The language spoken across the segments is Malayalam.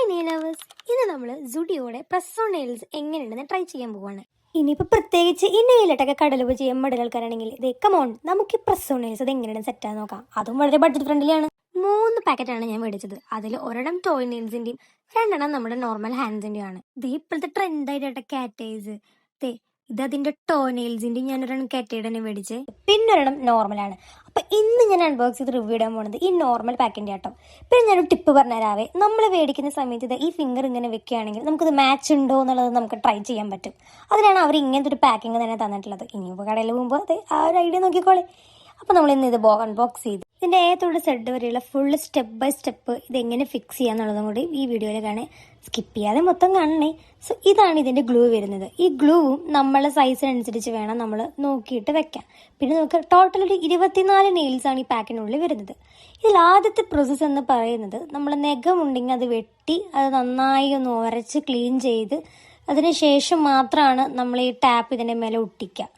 ഹായ് നീലവേഴ്സ്, ഇന്ന് നമ്മൾ സുഡിയോടെ പ്രസ് ഓൺ നെയിൽസ് എങ്ങനെയുണ്ടെന്ന് ട്രൈ ചെയ്യാൻ പോവാണ്. ഇനിയിപ്പോൾ പ്രത്യേകിച്ച് ഈ നെയിലിട്ടൊക്കെ കടലുപ ചെയ്യാൻ മടലാൾക്കാരാണെങ്കിൽ ഇതേ കമോൺ നമുക്ക് പ്രസ് ഓൺ നെയിൽസ് അത് എങ്ങനെയാണ് സെറ്റാന്ന് നോക്കാം. അതും വളരെ ബഡ്ജറ്റ് ഫ്രണ്ട്ലിയാണ്. 3 പാക്കറ്റാണ് ഞാൻ മേടിച്ചത്. അതിൽ ഒരെണ്ണം ടോയ് നെയിൽസിന്റെയും 2 നമ്മുടെ നോർമൽ ഹാൻഡ്സിന്റെയും ആണ്. ഇത് ഇപ്പോഴത്തെ ട്രെൻഡായിട്ട് കാറ്റേഴ്സ് ഇത് അതിന്റെ ടോ നെയിൽസിന്റെ ഞാനൊരെണ്ണം കാറ്റയുടെ തന്നെ മേടിച്ച്, പിന്നെ ഒരെണ്ണം നോർമലാണ്. അപ്പൊ ഇന്ന് ഞാൻ അൺബോക്സ് ചെയ്ത് റിവ്യൂ ഇടാൻ പോകുന്നത് ഈ നോർമൽ പാക്കിന്റെ ആട്ടോ. പിന്നെ ഞാനൊരു ടിപ്പ് പറഞ്ഞുതരാവേ. നമ്മൾ മേടിക്കുന്ന സമയത്ത് ഇത് ഈ ഫിംഗർ ഇങ്ങനെ വെക്കുകയാണെങ്കിൽ നമുക്കിത് മാച്ച് ഉണ്ടോ എന്നുള്ളത് നമുക്ക് ട്രൈ ചെയ്യാൻ പറ്റും. അതിനാണ് അവർ ഇങ്ങനത്തെ ഒരു പാക്കിങ് തന്നെ തന്നിട്ടുള്ളത്. ഇനിയിപ്പോൾ കടയിൽ പോകുമ്പോൾ അതെ ആ ഒരു ഐഡിയ നോക്കിക്കോളെ. അപ്പൊ നമ്മൾ ഇന്ന് ഇത് അൺബോക്സ് ചെയ്ത് ഇതിന്റെ ഏതൊരു സെഡ് വരെയുള്ള ഫുള്ള് സ്റ്റെപ്പ് ബൈ സ്റ്റെപ്പ് ഇതെങ്ങനെ ഫിക്സ് ചെയ്യാന്നുള്ളതും കൂടി ഈ വീഡിയോയിൽ കാണേ. സ്കിപ്പ് ചെയ്യാതെ മൊത്തം കാണണേ. സോ ഇതാണ് ഇതിന്റെ ഗ്ലൂ വരുന്നത്. ഈ ഗ്ലൂവും നമ്മളെ സൈസിനനുസരിച്ച് വേണം നമ്മൾ നോക്കിയിട്ട് വെക്കാം. പിന്നെ നമുക്ക് ടോട്ടൽ ഒരു 24 നെയിൽസ് ആണ് ഈ പാക്കിനുള്ളിൽ വരുന്നത്. ഇതിൽ ആദ്യത്തെ പ്രോസസ്സ് എന്ന് പറയുന്നത് നമ്മൾ നഖമുണ്ടെങ്കിൽ അത് വെട്ടി അത് നന്നായി ഒന്ന് ഉരച്ച് ക്ലീൻ ചെയ്ത് അതിനുശേഷം മാത്രമാണ് നമ്മൾ ഈ ടാപ്പ് ഇതിന്റെ മേലെ ഒട്ടിക്കുക.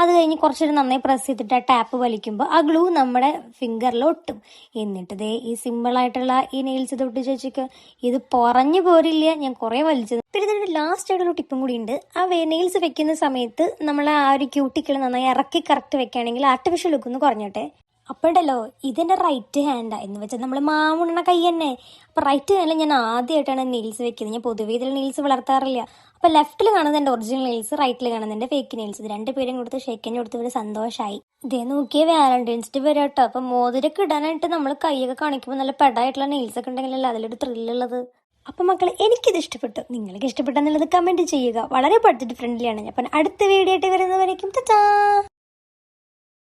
അത് കഴിഞ്ഞ് കുറച്ചൊരു നന്നായി പ്രസ് ചെയ്തിട്ട് ആ ടാപ്പ് വലിക്കുമ്പോൾ ആ ഗ്ലൂ നമ്മുടെ ഫിംഗറിൽ ഒട്ടും. എന്നിട്ട് ദേ ഈ സിമ്പിളായിട്ടുള്ള ഈ നെയിൽസ് ഇത് ഒട്ടിച്ച് വെച്ചേക്ക്. ഇത് കുറഞ്ഞു പോരില്ല, ഞാൻ കുറേ വലിച്ചത്. പിന്നെ ഇതിൻ്റെ ലാസ്റ്റ് ആയിട്ടുള്ള ടിപ്പും കൂടി ഉണ്ട്. ആ നെയിൽസ് വെക്കുന്ന സമയത്ത് നമ്മൾ ആ ഒരു ക്യൂട്ടിക്കിൾ നന്നായി ഇറക്കി കറക്റ്റ് വെക്കുകയാണെങ്കിൽ ആർട്ടിഫിഷ്യൽ ലുക്ക് ഒന്ന് കുറഞ്ഞോട്ടെ. അപ്പോഴല്ലോ ഇതെന്റെ റൈറ്റ് ഹാൻഡാ എന്ന് വെച്ചാൽ നമ്മൾ മാമുണ്ണ കൈ തന്നെ. അപ്പൊ റൈറ്റ് ഹാൻഡിൽ ഞാൻ ആദ്യമായിട്ടാണ് നെയിൽസ് വെക്കുന്നത്. ഞാൻ പൊതുവേ ഇതിൽ നെയിൽസ് വളർത്താറില്ല. അപ്പൊ ലെഫ്റ്റിൽ കാണുന്നത് എന്റെ ഒറിജിനൽ നെയിൽസ്, റൈറ്റിൽ കാണുന്നത് എന്റെ ഫേക്ക് നെയിൽസ്. ഇത് 2 പേരും കൊടുത്ത് ഷെയ്ക്കൻ കൊടുത്ത് ഒരു സന്തോഷമായി. ഇതേ നോക്കിയ വാലന്റൈൻസ് ഡേ വരെ കേട്ടോ. അപ്പൊ മോതിരൊക്കെ ഇടാനായിട്ട് നമ്മൾ കൈയൊക്കെ കാണിക്കുമ്പോൾ നല്ല പെടായിട്ടുള്ള നെയിൽസ് ഒക്കെ ഉണ്ടെങ്കിലല്ലേ അതിലൊരു ത്രില്ലുള്ളത്. അപ്പൊ മക്കളെ, എനിക്കിത് ഇഷ്ടപ്പെട്ടു. നിങ്ങൾക്ക് ഇഷ്ടപ്പെട്ടെന്നുള്ളത് കമന്റ് ചെയ്യുക. വളരെ ബഡ്ജറ്റ് ഫ്രണ്ട്ലിയാണ്. അപ്പൊ അടുത്ത വീഡിയോ ആയിട്ട് വരുന്നവരേക്കും ടാറ്റാ.